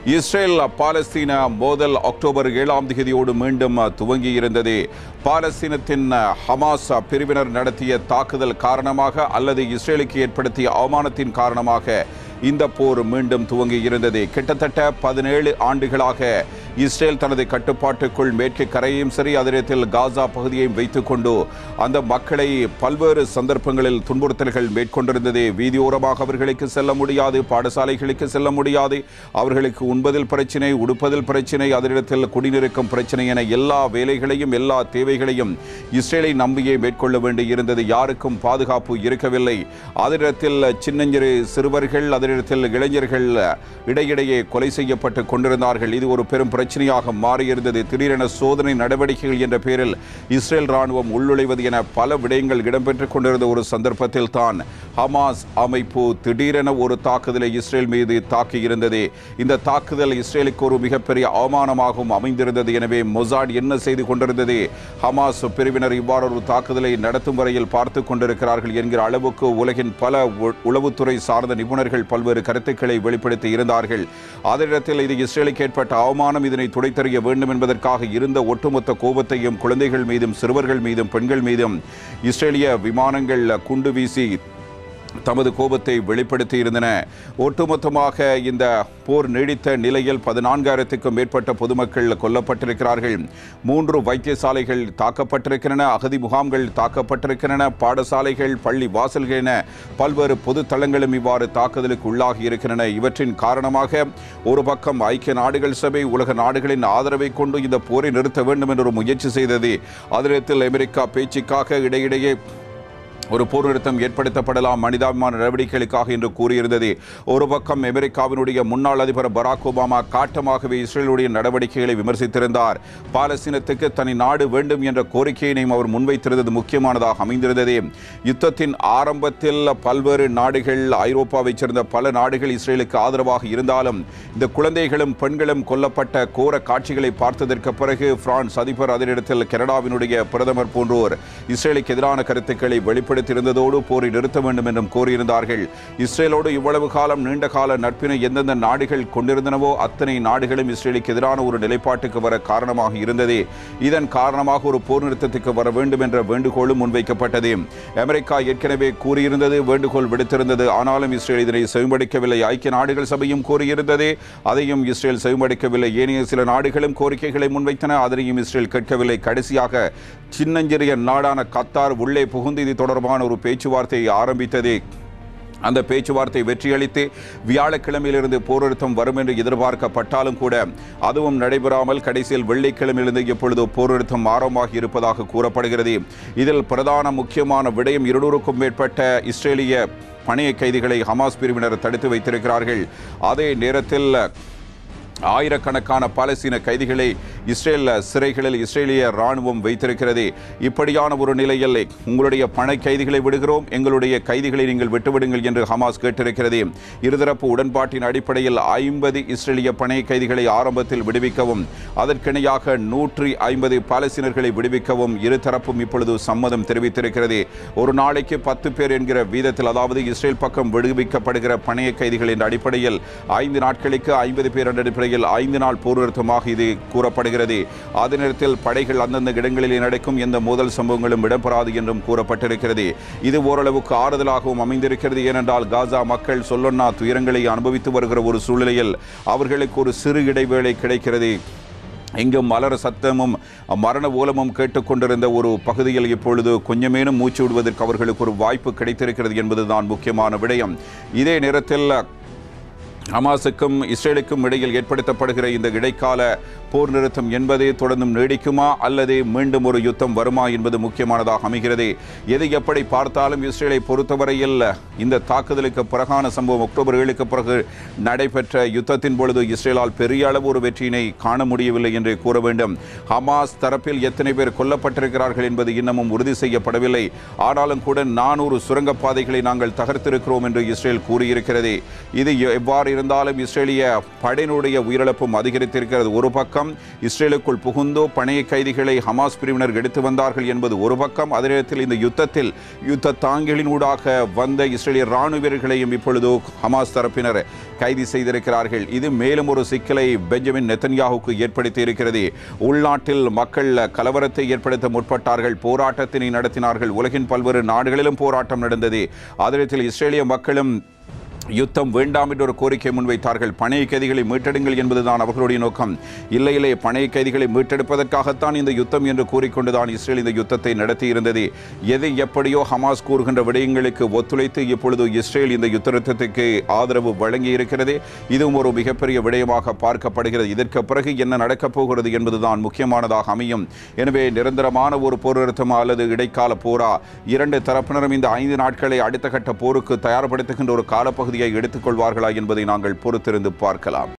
Israel பாலஸ்தீன மோதல் October 7ஆம் தேதியோடு மீண்டும் துவங்கியிருந்தது. பாலஸ்தீனத்தின் ஹமாஸ் பிரிவினர் நடத்திய தாக்குதல் காரணமாக அல்லது இஸ்ரேலுக்கு ஏற்படுத்திய அவமானத்தின் காரணமாக இந்த போர் மீண்டும் துவங்கியிருந்தது. கிட்டத்தட்ட 17 ஆண்டுகளாக இஸ்ரேல் தனது கட்டுப்பாட்டுக்குள் மேற்கு கரையையும் சரி அதே காசா பகுதியையும் வைத்துக் கொண்டு அந்த மக்களை பல்வேறு சந்தர்ப்பங்களில் துன்புறுத்தல்கள் மேற்கொண்டிருந்தது. வீதியோரமாக அவர்களுக்கு செல்ல முடியாது, பாடசாலைகளுக்கு செல்ல முடியாது, அவர்களுக்கு உண்பதில் பிரச்சினை, உடுப்பதில் பிரச்சினை, அதனிடத்தில் குடிநீருக்கும் பிரச்சினை என எல்லா வேலைகளையும் எல்லா தேவைகளையும் இஸ்ரேலை நம்பியே மேற்கொள்ள வேண்டியிருந்தது. யாருக்கும் பாதுகாப்பு இருக்கவில்லை. அதனிடத்தில் சின்னஞ்சிறு சிறுவர்கள் அதனிடத்தில் இளைஞர்கள் இடையிடையே கொலை செய்யப்பட்டு கொண்டிருந்தார்கள். இது ஒரு பெரும் பிரச்சனையாக மாறியிருந்தது. திடீரென சோதனை நடவடிக்கைகள் என்ற பெயரில் இஸ்ரேல் ராணுவம் உள்நுழைவது என பல விடயங்கள் இடம்பெற்றுக் கொண்டிருந்த ஒரு சந்தர்ப்பத்தில் தான் ஹமாஸ் அமைப்பு திடீரென ஒரு தாக்குதலை இஸ்ரேல் மீது தாக்கியிருந்தது. இந்த தாக்குதல் இஸ்ரேலுக்கு ஒரு மிகப்பெரிய அவமானமாகவும் அமைந்திருந்தது. எனவே மொசாட் என்ன செய்து கொண்டிருந்தது, ஹமாஸ் பிரிவினர் இவ்வாறு ஒரு தாக்குதலை நடத்தும் வரையில் பார்த்து கொண்டிருக்கிறார்கள் என்கிற அளவுக்கு உலகின் பல உளவுத்துறை சார்ந்த நிபுணர்கள் பல்வேறு கருத்துக்களை வெளிப்படுத்தி இருந்தார்கள். அதனிடத்தில் இது இஸ்ரேலுக்கு ஏற்பட்ட அவமானம், இதனை துடைத்தறிய வேண்டும் என்பதற்காக இருந்த ஒட்டுமொத்த கோபத்தையும் குழந்தைகள் மீதும் சிறுவர்கள் மீதும் பெண்கள் மீதும் இஸ்ரேலிய விமானங்கள் குண்டு வீசி தமது கோபத்தை வெளிப்படுத்தி இருந்தன. ஒட்டுமொத்தமாக இந்த போர் நீடித்த நிலையில் 14,000க்கும் மேற்பட்ட பொதுமக்கள் கொல்லப்பட்டிருக்கிறார்கள். 3 வைத்தியசாலைகள் தாக்கப்பட்டிருக்கின்றன, அகதி முகாம்கள் தாக்கப்பட்டிருக்கின்றன, பாடசாலைகள், பள்ளி வாசல்கள் என பல்வேறு பொது தளங்களும் இவ்வாறு தாக்குதலுக்கு உள்ளாகி இருக்கின்றன. இவற்றின் காரணமாக ஒரு பக்கம் ஐக்கிய நாடுகள் சபை உலக நாடுகளின் ஆதரவை கொண்டு இந்த போரை நிறுத்த வேண்டும் என்ற ஒரு முயற்சி செய்தது. அதே அமெரிக்கா பேச்சுக்காக இடையிடையே ஒரு போர் நிறுத்தம் ஏற்படுத்தப்படலாம் மனிதாபிமான நடவடிக்கைகளுக்காக என்று கூறியிருந்தது. ஒரு பக்கம் அமெரிக்காவினுடைய முன்னாள் அதிபர் பராக் ஒபாமா காட்டமாகவே இஸ்ரேலுடைய நடவடிக்கைகளை விமர்சித்திருந்தார். பாலஸ்தீனத்துக்கு தனி நாடு வேண்டும் என்ற கோரிக்கையினையும் அவர் முன்வைத்திருந்தது முக்கியமானதாக அமைந்திருந்தது. யுத்தத்தின் ஆரம்பத்தில் பல்வேறு நாடுகள், ஐரோப்பாவைச் சேர்ந்த பல நாடுகள் இஸ்ரேலுக்கு ஆதரவாக இருந்தாலும் இந்த குழந்தைகளும் பெண்களும் கொல்லப்பட்ட கோர காட்சிகளை பார்த்ததற்கு பிறகு பிரான்ஸ் அதிபர், அதனிடத்தில் கனடாவினுடைய பிரதமர் போன்றோர் இஸ்ரேலுக்கு எதிரான கருத்துக்களை வெளிப்படுத்த இருந்ததோடு போரை நிறுத்த வேண்டும் என்றும் கோரியிருந்தார்கள். இஸ்ரேலோடு இவ்வளவு காலம் நீண்ட கால நட்பினை எந்தெந்த நாடுகள் கொண்டிருந்தனவோ அத்தனை நாடுகளும் இஸ்ரேலுக்கு எதிரான ஒரு நிலைப்பாட்டுக்கு வர காரணமாக இருந்தது. இதன் காரணமாக ஒரு போர் நிறுத்தத்துக்கு வர வேண்டும் என்ற வேண்டுகோளும் முன்வைக்கப்பட்டது. அமெரிக்கா ஏற்கனவே கூறியிருந்தது, வேண்டுகோள் விடுத்திருந்தது. ஆனாலும் இஸ்ரேல் இதனை செவிமடுக்கவில்லை. ஐக்கிய நாடுகள் சபையும் கூறியிருந்தது, அதையும் இஸ்ரேல் செவிமடுக்கவில்லை. ஏனைய சில நாடுகளும் கோரிக்கைகளை முன்வைத்தன, அதனையும் இஸ்ரேல் கேட்கவில்லை. கடைசியாக சின்னஞ்சிறிய நாடான கத்தார் உள்ளே புகுந்து இது தொடர்பான ஒரு பேச்சுவார்த்தையை ஆரம்பித்தது. அந்த பேச்சுவார்த்தை வெற்றியளித்து வியாழக்கிழமையிலிருந்து போர் நிறுத்தம் வரும் என்று எதிர்பார்க்கப்பட்டாலும் கூட அதுவும் நடைபெறாமல் கடைசியில் வெள்ளிக்கிழமையிலிருந்து எப்பொழுதோ போர் நிறுத்தம் ஆரம்பமாகி இருப்பதாக கூறப்படுகிறது. இதில் பிரதான முக்கியமான விடயம் 200க்கும் மேற்பட்ட இஸ்ரேலிய பணைய கைதிகளை ஹமாஸ் பிரிவினர் தடுத்து வைத்திருக்கிறார்கள். அதே நேரத்தில் ஆயிரக்கணக்கான பாலஸ்தீன கைதிகளை இஸ்ரேல் சிறைகளில் இஸ்ரேலிய ராணுவம் வைத்திருக்கிறது. இப்படியான ஒரு நிலையில் உங்களுடைய பண கைதிகளை விடுகிறோம், எங்களுடைய கைதிகளை நீங்கள் விட்டுவிடுங்கள் என்று ஹமாஸ் கேட்டிருக்கிறது. இருதரப்பு உடன்பாட்டின் அடிப்படையில் 50 இஸ்ரேலிய பண கைதிகளை ஆரம்பத்தில் விடுவிக்கவும் அதற்கிணையாக 150 பாலஸ்தீனர்களை விடுவிக்கவும் இருதரப்பும் இப்பொழுது சம்மதம் தெரிவித்திருக்கிறது. ஒரு நாளைக்கு 10 பேர் என்கிற வீதத்தில், அதாவது இஸ்ரேல் பக்கம் விடுவிக்கப்படுகிற பணைய கைதிகளின் அடிப்படையில் 5 நாட்களுக்கு 50 பேர் என்ற அடிப்படையில் 5 நாள் போர் நிறுத்தமாக இது கூறப்படுகிறது. அதே நேரத்தில் படைகள் அந்தந்த இடங்களிலே நடக்கும் எந்த மோதல் சம்பவங்களும் இடம்பெறாது என்றும் கூறப்பட்டிருக்கிறது. இது ஓரளவுக்கு ஆறுதலாகவும் அமைந்திருக்கிறது. ஏனென்றால் காசா மக்கள் சொல்லொன்னா துயரங்களை அனுபவித்து வருகிற ஒரு சூழ்நிலையில் அவர்களுக்கு ஒரு சிறு இடைவேளை கிடைக்கிறது. எங்கும் மலர் சத்தமும் மரண ஓலமும் கேட்டுக்கொண்டிருந்த ஒரு பகுதியில் இப்பொழுது கொஞ்சமேனும் மூச்சு விடுவதற்கு அவர்களுக்கு ஒரு வாய்ப்பு கிடைத்திருக்கிறது என்பதுதான் முக்கியமான விடயம். இதே நேரத்தில் ஹமாஸுக்கும் இஸ்ரேலுக்கும் இடையில் ஏற்படுத்தப்படுகிற இந்த இடைக்கால போர் நிறுத்தம் என்பது தொடர்ந்தும் நீடிக்குமா அல்லது மீண்டும் ஒரு யுத்தம் வருமா என்பது முக்கியமானதாக அமைகிறது. எது எப்படி பார்த்தாலும் இஸ்ரேலை பொறுத்தவரையில் இந்த தாக்குதலுக்கு பிறகான சம்பவம் அக்டோபர் 7க்கு பிறகு நடைபெற்ற யுத்தத்தின் பொழுது இஸ்ரேலால் பெரிய அளவு ஒரு வெற்றியினை காண முடியவில்லை என்று கூற வேண்டும். ஹமாஸ் தரப்பில் எத்தனை பேர் கொல்லப்பட்டிருக்கிறார்கள் என்பது இன்னமும் உறுதி செய்யப்படவில்லை. ஆனாலும் கூட 400 சுரங்கப்பாதைகளை நாங்கள் தகர்த்திருக்கிறோம் என்று இஸ்ரேல் கூறியிருக்கிறது. இது எவ்வாறு இருந்தாலும் இஸ்ரேலிய படையினுடைய உயிரிழப்பும் அதிகரித்திருக்கிறது. ஒரு பக்கம் நோக்கம். இஸ்ரேலுக்குள் புகுந்து பணைய கைதிகளை ஹமாஸ் பிரிவினர் எடுத்து வந்தார்கள் என்பது ஒரு பக்கம். அதே நேரத்தில் இந்த யுத்தத்தில் யுத்த தாங்கிகளின் ஊடாக வந்த இஸ்ரேலிய ராணுவ வீரர்களையும் இப்பொழுது ஹமாஸ் தரப்பினர் கைது செய்திருக்கிறார்கள். இது மேலும் ஒரு சிக்கலை பெஞ்சமின் நெத்தன்யாஹுக்கு ஏற்படுத்தி இருக்கிறது. உள்நாட்டில் மக்கள் கலவரத்தை ஏற்படுத்த முற்பட்டார்கள், போராட்டத்தினை நடத்தினார்கள். உலகின் பல்வேறு நாடுகளிலும் போராட்டம் நடந்தது. அதே நேரத்தில் இஸ்ரேலிய மக்களும் யுத்தம் வேண்டாம் என்று ஒரு கோரிக்கை முன்வைத்தார்கள். பணைய கைதிகளை மீட்டெடுங்கள் என்பதுதான் அவர்களுடைய நோக்கம். இல்லை, பணைய கைதிகளை மீட்டெடுப்பதற்காகத்தான் இந்த யுத்தம் என்று கூறிக்கொண்டுதான் இஸ்ரேல் இந்த யுத்தத்தை நடத்தியிருந்தது. எது எப்படியோ ஹமாஸ் கூறுகின்ற விடயங்களுக்கு ஒத்துழைத்து இப்பொழுது இஸ்ரேல் இந்த யுத்தத்துக்கு ஆதரவு வழங்கி இருக்கிறது. இதுவும் ஒரு மிகப்பெரிய விடயமாக பார்க்கப்படுகிறது. இதற்கு பிறகு என்ன நடக்கப் போகிறது என்பதுதான் முக்கியமானதாக அமையும். எனவே நிரந்தரமான ஒரு போர் நிறுத்தமா அல்லது இடைக்கால போரா, இரண்டு தரப்பினரும் இந்த 5 நாட்களை அடுத்த கட்ட போருக்கு தயார்படுத்துகின்ற ஒரு காலப்பகுதி எடுத்துக்கொள்வார்களா என்பதை நாங்கள் பொறுத்திருந்து பார்க்கலாம்.